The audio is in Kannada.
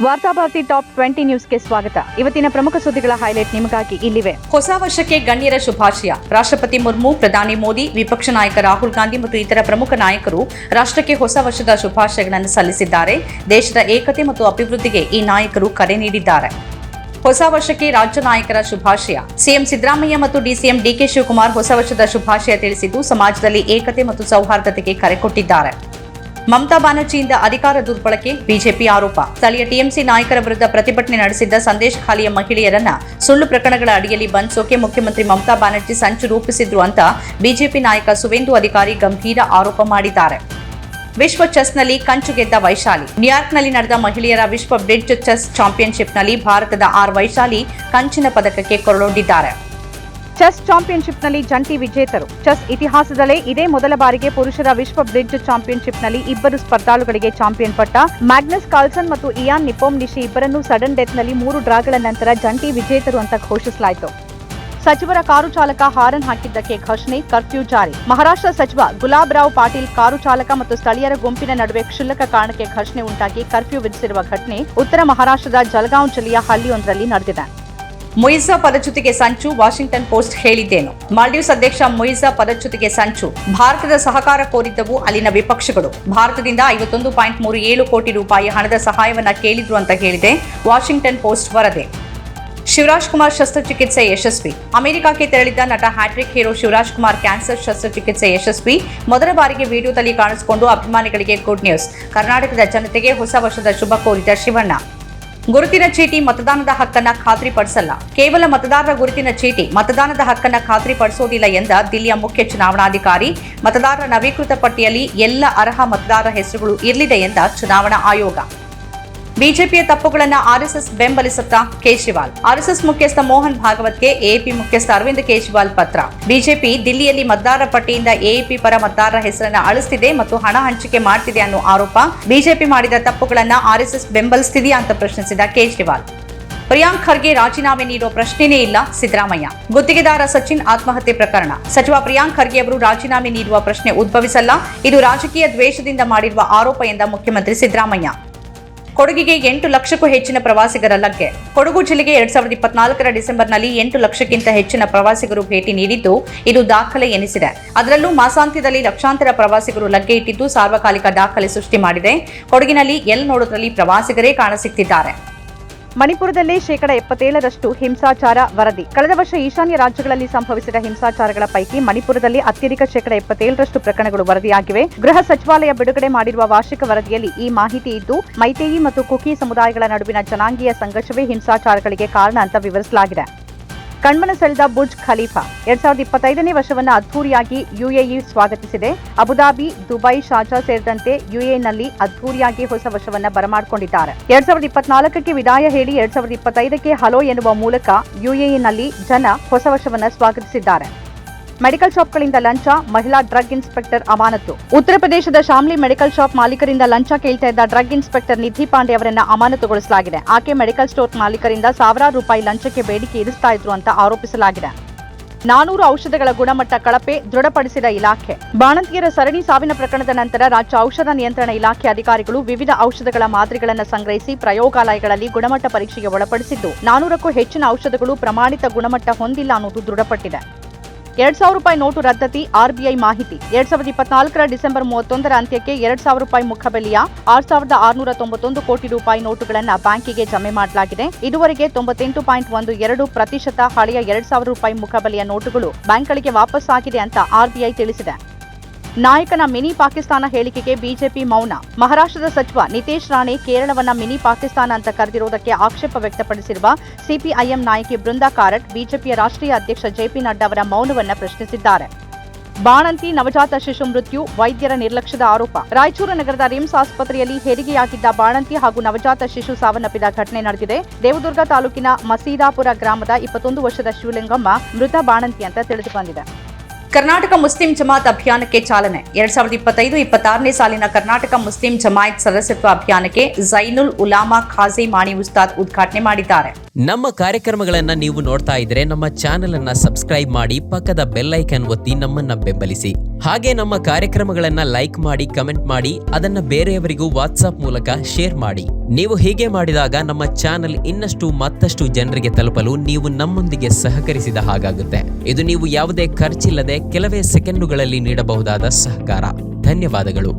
ವಾರ್ತಾಭಾರತಿ ಟಾಪ್ 20 ನ್ಯೂಸ್ಗೆ ಸ್ವಾಗತ. ಇವತ್ತಿನ ಪ್ರಮುಖ ಸುದ್ದಿಗಳ ಹೈಲೈಟ್ ನಿಮಗಾಗಿ ಇಲ್ಲಿವೆ. ಹೊಸ ವರ್ಷಕ್ಕೆ ಗಣ್ಯರ ಶುಭಾಶಯ. ರಾಷ್ಟ್ರಪತಿ ಮುರ್ಮು, ಪ್ರಧಾನಿ ಮೋದಿ, ವಿಪಕ್ಷ ನಾಯಕ ರಾಹುಲ್ ಗಾಂಧಿ ಮತ್ತು ಇತರ ಪ್ರಮುಖ ನಾಯಕರು ರಾಷ್ಟ್ರಕ್ಕೆ ಹೊಸ ವರ್ಷದ ಶುಭಾಶಯಗಳನ್ನು ಸಲ್ಲಿಸಿದ್ದಾರೆ. ದೇಶದ ಏಕತೆ ಮತ್ತು ಅಭಿವೃದ್ಧಿಗೆ ಈ ನಾಯಕರು ಕರೆ ನೀಡಿದ್ದಾರೆ. ಹೊಸ ವರ್ಷಕ್ಕೆ ರಾಜ್ಯ ನಾಯಕರ ಶುಭಾಶಯ. ಸಿಎಂ ಸಿದ್ದರಾಮಯ್ಯ ಮತ್ತು ಡಿಸಿಎಂ ಡಿಕೆ ಶಿವಕುಮಾರ್ ಹೊಸ ವರ್ಷದ ಶುಭಾಶಯ ತಿಳಿಸಿದ್ದು, ಸಮಾಜದಲ್ಲಿ ಏಕತೆ ಮತ್ತು ಸೌಹಾರ್ದತೆಗೆ ಕರೆ ಕೊಟ್ಟಿದ್ದಾರೆ. ಮಮತಾ ಬ್ಯಾನರ್ಜಿಯಿಂದ ಅಧಿಕಾರ ದುರ್ಬಳಕೆ, ಬಿಜೆಪಿ ಆರೋಪ. ಸ್ಥಳೀಯ ಟಿಎಂಸಿ ನಾಯಕರ ವಿರುದ್ಧ ಪ್ರತಿಭಟನೆ ನಡೆಸಿದ್ದ ಸಂದೇಶ್ ಖಾಲಿಯ ಮಹಿಳೆಯರನ್ನ ಸುಳ್ಳು ಪ್ರಕರಣಗಳ ಅಡಿಯಲ್ಲಿ ಬಂಧಿಸೋಕೆ ಮುಖ್ಯಮಂತ್ರಿ ಮಮತಾ ಬ್ಯಾನರ್ಜಿ ಸಂಚು ರೂಪಿಸಿದ್ರು ಅಂತ ಬಿಜೆಪಿ ನಾಯಕ ಸುವೇಂದು ಅಧಿಕಾರಿ ಗಂಭೀರ ಆರೋಪ ಮಾಡಿದ್ದಾರೆ. ವಿಶ್ವ ಚೆಸ್ನಲ್ಲಿ ಕಂಚು ಗೆದ್ದ ವೈಶಾಲಿ. ನ್ಯೂಯಾರ್ಕ್ನಲ್ಲಿ ನಡೆದ ಮಹಿಳೆಯರ ವಿಶ್ವ ಬ್ರಿಡ್ಜ್ ಚೆಸ್ ಚಾಂಪಿಯನ್ಶಿಪ್ನಲ್ಲಿ ಭಾರತದ ವೈಶಾಲಿ ಕಂಚಿನ ಪದಕಕ್ಕೆ ಕೊರಳೊಡ್ಡಿದ್ದಾರೆ. ಚೆಸ್ ಚಾಂಪಿಯನ್ಶಿಪ್ನಲ್ಲಿ ಜಂಟಿ ವಿಜೇತರು. ಚೆಸ್ ಇತಿಹಾಸದಲ್ಲೇ ಇದೇ ಮೊದಲ ಬಾರಿಗೆ ಪುರುಷರ ವಿಶ್ವ ಬ್ರಿಡ್ಜ್ ಚಾಂಪಿಯನ್ಶಿಪ್ನಲ್ಲಿ ಇಬ್ಬರು ಸ್ಪರ್ಧಾಳುಗಳಿಗೆ ಚಾಂಪಿಯನ್ ಪಟ್ಟ. ಮ್ಯಾಗ್ನಸ್ ಕಾರ್ಲ್ಸನ್ ಮತ್ತು ಇಯಾನ್ ನಿಪೋಮ್ನಿಶಿ ಇಬ್ಬರನ್ನು ಸಡನ್ ಡೆತ್ನಲ್ಲಿ 3 ಡ್ರಾಗಳ ನಂತರ ಜಂಟಿ ವಿಜೇತರು ಅಂತ ಘೋಷಿಸಲಾಯಿತು. ಸಚಿವರ ಕಾರು ಚಾಲಕ ಹಾರನ್ ಹಾಕಿದ್ದಕ್ಕೆ ಘರ್ಷಣೆ, ಕರ್ಫ್ಯೂ ಜಾರಿ. ಮಹಾರಾಷ್ಟ್ರ ಸಚಿವ ಗುಲಾಬ್ ರಾವ್ ಪಾಟೀಲ್ ಕಾರು ಚಾಲಕ ಮತ್ತು ಸ್ಥಳೀಯರ ಗುಂಪಿನ ನಡುವೆ ಕ್ಷುಲ್ಲಕ ಕಾರಣಕ್ಕೆ ಘರ್ಷಣೆ ಉಂಟಾಗಿ ಕರ್ಫ್ಯೂ ವಿಧಿಸಿರುವ ಘಟನೆ ಉತ್ತರ ಮಹಾರಾಷ್ಟ್ರದ ಜಲಗಾಂವ್ ಜಿಲ್ಲೆಯ ಹಳ್ಳಿಯೊಂದರಲ್ಲಿ ನಡೆದಿದೆ. ಮುಯಿಜಾ ಪದಚ್ಯುತಿಗೆ ಸಂಚು. ವಾಷಿಂಗ್ಟನ್ ಪೋಸ್ಟ್ ಹೇಳಿದ್ದೇನು. ಮಾಲ್ಡೀವ್ಸ್ ಅಧ್ಯಕ್ಷ ಮುಯಿಜಾ ಪದಚ್ಯುತಿಗೆ ಸಂಚು. ಭಾರತದ ಸಹಕಾರ ಕೋರಿದ್ದವು ಅಲ್ಲಿನ ವಿಪಕ್ಷಗಳು. ಭಾರತದಿಂದ 51.37 ಕೋಟಿ ರೂಪಾಯಿ ಹಣದ ಸಹಾಯವನ್ನ ಕೇಳಿದ್ರು ಅಂತ ಹೇಳಿದೆ ವಾಷಿಂಗ್ಟನ್ ಪೋಸ್ಟ್ ವರದಿ. ಶಿವರಾಜ್ ಕುಮಾರ್ ಶಸ್ತ್ರಚಿಕಿತ್ಸೆ ಯಶಸ್ವಿ. ಅಮೆರಿಕಕ್ಕೆ ತೆರಳಿದ್ದ ನಟ hat trick hero Shivaraj Kumar cancer ಶಸ್ತ್ರಚಿಕಿತ್ಸೆ ಯಶಸ್ವಿ. ಮೊದಲ ಬಾರಿಗೆ ವಿಡಿಯೋದಲ್ಲಿ ಕಾಣಿಸಿಕೊಂಡು ಅಭಿಮಾನಿಗಳಿಗೆ ಗುಡ್ ನ್ಯೂಸ್. ಕರ್ನಾಟಕದ ಜನತೆಗೆ ಹೊಸ ವರ್ಷದ ಶುಭ ಕೋರಿದ ಶಿವಣ್ಣ. ಗುರುತಿನ ಚೀಟಿ ಮತದಾನದ ಹಕ್ಕನ್ನ ಖಾತ್ರಿಪಡಿಸಲ್ಲ. ಕೇವಲ ಮತದಾರರ ಗುರುತಿನ ಚೀಟಿ ಮತದಾನದ ಹಕ್ಕನ್ನ ಖಾತ್ರಿಪಡಿಸೋದಿಲ್ಲ ಎಂದ ದಿಲ್ಲಿಯ ಮುಖ್ಯ ಚುನಾವಣಾಧಿಕಾರಿ. ಮತದಾರರ ನವೀಕೃತ ಪಟ್ಟಿಯಲ್ಲಿ ಎಲ್ಲ ಅರ್ಹ ಮತದಾರರ ಹೆಸರುಗಳು ಇರಲಿದೆ ಎಂದ ಚುನಾವಣಾ ಆಯೋಗ. ಬಿಜೆಪಿಯ ತಪ್ಪುಗಳನ್ನು ಆರ್ಎಸ್ಎಸ್ ಬೆಂಬಲಿಸುತ್ತಾ ಕೇಜ್ರಿವಾಲ್. ಆರ್ಎಸ್ಎಸ್ ಮುಖ್ಯಸ್ಥ ಮೋಹನ್ ಭಾಗವತ್ಗೆ ಎಎಪಿ ಮುಖ್ಯಸ್ಥ ಅರವಿಂದ್ ಕೇಜ್ರಿವಾಲ್ ಪತ್ರ. ಬಿಜೆಪಿ ದಿಲ್ಲಿಯಲ್ಲಿ ಮತದಾರರ ಪಟ್ಟಿಯಿಂದ ಎಎಪಿ ಪರ ಮತದಾರರ ಹೆಸರನ್ನು ಅಳಿಸ್ತಿದೆ ಮತ್ತು ಹಣ ಹಂಚಿಕೆ ಮಾಡ್ತಿದೆ ಅನ್ನೋ ಆರೋಪ. ಬಿಜೆಪಿ ಮಾಡಿದ ತಪ್ಪುಗಳನ್ನು ಆರ್ಎಸ್ಎಸ್ ಬೆಂಬಲಿಸುತ್ತಿದೆಯಾ ಅಂತ ಪ್ರಶ್ನಿಸಿದ ಕೇಜ್ರಿವಾಲ್. ಪ್ರಿಯಾಂಕ್ ಖರ್ಗೆ ರಾಜೀನಾಮೆ ನೀಡುವ ಪ್ರಶ್ನೆಯೇ ಇಲ್ಲ ಸಿದ್ದರಾಮಯ್ಯ. ಗುತ್ತಿಗೆದಾರ ಸಚಿನ್ ಆತ್ಮಹತ್ಯೆ ಪ್ರಕರಣ. ಸಚಿವ ಪ್ರಿಯಾಂಕ್ ಖರ್ಗೆ ಅವರು ರಾಜೀನಾಮೆ ನೀಡುವ ಪ್ರಶ್ನೆ ಉದ್ಭವಿಸಲ್ಲ. ಇದು ರಾಜಕೀಯ ದ್ವೇಷದಿಂದ ಮಾಡಿರುವ ಆರೋಪ ಎಂದ ಮುಖ್ಯಮಂತ್ರಿ ಸಿದ್ದರಾಮಯ್ಯ. ಕೊಡಗಿಗೆ 8 ಲಕ್ಷಕ್ಕೂ ಹೆಚ್ಚಿನ ಪ್ರವಾಸಿಗರ ಲಗ್ಗೆ. ಕೊಡಗು ಜಿಲ್ಲೆಗೆ 2024 ಡಿಸೆಂಬರ್ನಲ್ಲಿ 8 ಲಕ್ಷಕ್ಕಿಂತ ಹೆಚ್ಚಿನ ಪ್ರವಾಸಿಗರು ಭೇಟಿ ನೀಡಿದ್ದು, ಇದು ದಾಖಲೆ ಎನಿಸಿದೆ. ಅದರಲ್ಲೂ ಮಾಸಾಂತ್ಯದಲ್ಲಿ ಲಕ್ಷಾಂತರ ಪ್ರವಾಸಿಗರು ಲಗ್ಗೆ ಇಟ್ಟಿದ್ದು ಸಾರ್ವಕಾಲಿಕ ದಾಖಲೆ ಸೃಷ್ಟಿ ಮಾಡಿದೆ. ಕೊಡಗಿನಲ್ಲಿ ಎಲ್ಲಿ ನೋಡೋದ್ರಲ್ಲಿ ಪ್ರವಾಸಿಗರೇ ಕಾಣಸಿಗ್ತಿದ್ದಾರೆ. ಮಣಿಪುರದಲ್ಲಿ 77% ಹಿಂಸಾಚಾರ ವರದಿ. ಕಳೆದ ವರ್ಷ ಈಶಾನ್ಯ ರಾಜ್ಯಗಳಲ್ಲಿ ಸಂಭವಿಸಿದ ಹಿಂಸಾಚಾರಗಳ ಪೈಕಿ ಮಣಿಪುರದಲ್ಲಿ ಅತ್ಯಧಿಕ 77% ಪ್ರಕರಣಗಳು ವರದಿಯಾಗಿವೆ. ಗೃಹ ಸಚಿವಾಲಯ ಬಿಡುಗಡೆ ಮಾಡಿರುವ ವಾರ್ಷಿಕ ವರದಿಯಲ್ಲಿ ಈ ಮಾಹಿತಿ ಇದ್ದು, ಮೈತೇಯಿ ಮತ್ತು ಕುಕಿ ಸಮುದಾಯಗಳ ನಡುವಿನ ಜನಾಂಗೀಯ ಸಂಘರ್ಷವೇ ಹಿಂಸಾಚಾರಗಳಿಗೆ ಕಾರಣ ಅಂತ ವಿವರಿಸಲಾಗಿದೆ. ಕಣ್ಮನ ಸೆಳೆದ ಬುರ್ಜ್ ಖಲೀಫಾ. 2025ನೇ ವರ್ಷವನ್ನು ಅದ್ಧೂರಿಯಾಗಿ ಯುಎಇ ಸ್ವಾಗತಿಸಿದೆ. ಅಬುದಾಬಿ, ದುಬೈ, ಶಾರ್ಜಾ ಸೇರಿದಂತೆ ಯುಎಇನಲ್ಲಿ ಅದ್ಧೂರಿಯಾಗಿ ಹೊಸ ವರ್ಷವನ್ನು ಬರಮಾಡಿಕೊಂಡಿದ್ದಾರೆ. 2024ಕ್ಕೆ ವಿದಾಯ ಹೇಳಿ 2025ಕ್ಕೆ ಹಲೋ ಎನ್ನುವ ಮೂಲಕ ಯುಎಇನಲ್ಲಿ ಜನ ಹೊಸ ವರ್ಷವನ್ನು ಸ್ವಾಗತಿಸಿದ್ದಾರೆ. ಮೆಡಿಕಲ್ ಶಾಪ್ಗಳಿಂದ ಲಂಚ, ಮಹಿಳಾ ಡ್ರಗ್ ಇನ್ಸ್ಪೆಕ್ಟರ್ ಅಮಾನತು. ಉತ್ತರ ಪ್ರದೇಶದ ಶಾಮ್ಲಿ ಮೆಡಿಕಲ್ ಶಾಪ್ ಮಾಲೀಕರಿಂದ ಲಂಚ ಕೇಳ್ತಾ ಇದ್ದ ಡ್ರಗ್ ಇನ್ಸ್ಪೆಕ್ಟರ್ ನಿಧಿ ಪಾಂಡೆ ಅವರನ್ನ ಅಮಾನತುಗೊಳಿಸಲಾಗಿದೆ. ಆಕೆ ಮೆಡಿಕಲ್ ಸ್ಟೋರ್ ಮಾಲೀಕರಿಂದ ಸಾವಿರಾರು ರೂಪಾಯಿ ಲಂಚಕ್ಕೆ ಬೇಡಿಕೆ ಇರಿಸ್ತಾ ಇದ್ರು ಅಂತ ಆರೋಪಿಸಲಾಗಿದೆ. 400 ಔಷಧಗಳ ಗುಣಮಟ್ಟ ಕಳಪೆ ದೃಢಪಡಿಸಿದ ಇಲಾಖೆ. ಬಾಣಂತಿಯರ ಸರಣಿ ಸಾವಿನ ಪ್ರಕರಣದ ನಂತರ ರಾಜ್ಯ ಔಷಧ ನಿಯಂತ್ರಣ ಇಲಾಖೆ ಅಧಿಕಾರಿಗಳು ವಿವಿಧ ಔಷಧಗಳ ಮಾದರಿಗಳನ್ನು ಸಂಗ್ರಹಿಸಿ ಪ್ರಯೋಗಾಲಯಗಳಲ್ಲಿ ಗುಣಮಟ್ಟ ಪರೀಕ್ಷೆಗೆ ಒಳಪಡಿಸಿದ್ದು, 400ಕ್ಕೂ ಹೆಚ್ಚಿನ ಔಷಧಗಳು ಪ್ರಮಾಣಿತ ಗುಣಮಟ್ಟ ಹೊಂದಿಲ್ಲ ಅನ್ನೋದು ದೃಢಪಟ್ಟಿದೆ. 2,000 ರೂಪಾಯಿ ನೋಟು ರದ್ದತಿ. ಆರ್ಬಿಐ ಮಾಹಿತಿ. 2024 ಡಿಸೆಂಬರ್ 31ರ ಅಂತ್ಯಕ್ಕೆ 2,000 ರೂಪಾಯಿ ಮುಖಬೆಲೆಯ 6,691 ಕೋಟಿ ರೂಪಾಯಿ ನೋಟುಗಳನ್ನು ಬ್ಯಾಂಕಿಗೆ ಜಮೆ ಮಾಡಲಾಗಿದೆ. ಇದುವರೆಗೆ 98.12% ಹಳೆಯ 2,000 ರೂಪಾಯಿ ಮುಖಬೆಲೆಯ ನೋಟುಗಳು ಬ್ಯಾಂಕ್ಗಳಿಗೆ ವಾಪಸ್ಸಾಗಿದೆ ಅಂತ ಆರ್ಬಿಐ ತಿಳಿಸಿದೆ. ನಾಯಕನ ಮಿನಿ ಪಾಕಿಸ್ತಾನ ಹೇಳಿಕೆಗೆ ಬಿಜೆಪಿ ಮೌನ. ಮಹಾರಾಷ್ಟ್ರದ ಸಚಿವ ನಿತೇಶ್ ರಾಣೆ ಕೇರಳವನ್ನ ಮಿನಿ ಪಾಕಿಸ್ತಾನ ಅಂತ ಕರೆದಿರುವುದಕ್ಕೆ ಆಕ್ಷೇಪ ವ್ಯಕ್ತಪಡಿಸಿರುವ ಸಿಪಿಐಎಂ ನಾಯಕಿ ಬೃಂದಾ ಕಾರಟ್ ಬಿಜೆಪಿಯ ರಾಷ್ಟ್ರೀಯ ಅಧ್ಯಕ್ಷ ಜೆಪಿ ನಡ್ಡಾ ಅವರ ಮೌನವನ್ನ ಪ್ರಶ್ನಿಸಿದ್ದಾರೆ. ಬಾಣಂತಿ ನವಜಾತ ಶಿಶು ಮೃತ್ಯು, ವೈದ್ಯರ ನಿರ್ಲಕ್ಷ್ಯದ ಆರೋಪ. ರಾಯಚೂರು ನಗರದ ರಿಮ್ಸ್ ಆಸ್ಪತ್ರೆಯಲ್ಲಿ ಹೆರಿಗೆಯಾಗಿದ್ದ ಬಾಣಂತಿ ಹಾಗೂ ನವಜಾತ ಶಿಶು ಸಾವನ್ನಪ್ಪಿದ ಘಟನೆ ನಡೆದಿದೆ. ದೇವದುರ್ಗ ತಾಲೂಕಿನ ಮಸೀದಾಪುರ ಗ್ರಾಮದ 21 ವರ್ಷದ ಶಿವಲಿಂಗಮ್ಮ ಮೃತ ಬಾಣಂತಿ ಅಂತ ತಿಳಿದು ಬಂದಿದೆ. ಕರ್ನಾಟಕ ಮುಸ್ಲಿಂ ಜಮಾತ್ ಅಭಿಯಾನಕ್ಕೆ ಚಾಲನೆ. 2025-26ನೇ ಸಾಲಿನ ಕರ್ನಾಟಕ ಮುಸ್ಲಿಂ ಜಮಾಯತ್ ಸದಸ್ಯತ್ವ ಅಭಿಯಾನಕ್ಕೆ ಝೈನುಲ್ ಉಲಾಮಾ ಖಾಜಿ ಮಾಣಿ ಉಸ್ತಾದ್ ಉದ್ಘಾಟನೆ ಮಾಡಿದ್ದಾರೆ. ನಮ್ಮ ಕಾರ್ಯಕ್ರಮಗಳನ್ನ ನೀವು ನೋಡ್ತಾ ಇದ್ರೆ ನಮ್ಮ ಚಾನೆಲ್ ಅನ್ನ ಸಬ್ಸ್ಕ್ರೈಬ್ ಮಾಡಿ, ಪಕ್ಕದ ಬೆಲ್ ಐಕಾನ್ ಒತ್ತಿ ನಮ್ಮನ್ನ ಬೆಂಬಲಿಸಿ. ಹಾಗೆ ನಮ್ಮ ಕಾರ್ಯಕ್ರಮಗಳನ್ನ ಲೈಕ್ ಮಾಡಿ, ಕಮೆಂಟ್ ಮಾಡಿ, ಅದನ್ನ ಬೇರೆಯವರಿಗೂ ವಾಟ್ಸಾಪ್ ಮೂಲಕ ಶೇರ್ ಮಾಡಿ. ನೀವು ಹೀಗೆ ಮಾಡಿದಾಗ ನಮ್ಮ ಚಾನೆಲ್ ಇನ್ನಷ್ಟು ಮತ್ತಷ್ಟು ಜನರಿಗೆ ತಲುಪಲು ನೀವು ನಮ್ಮೊಂದಿಗೆ ಸಹಕರಿಸಿದ ಹಾಗಾಗುತ್ತೆ. ಇದು ನೀವು ಯಾವುದೇ ಖರ್ಚಿಲ್ಲದೆ ಕೆಲವೇ ಸೆಕೆಂಡುಗಳಲ್ಲಿ ನೀಡಬಹುದಾದ ಸಹಕಾರ. ಧನ್ಯವಾದಗಳು.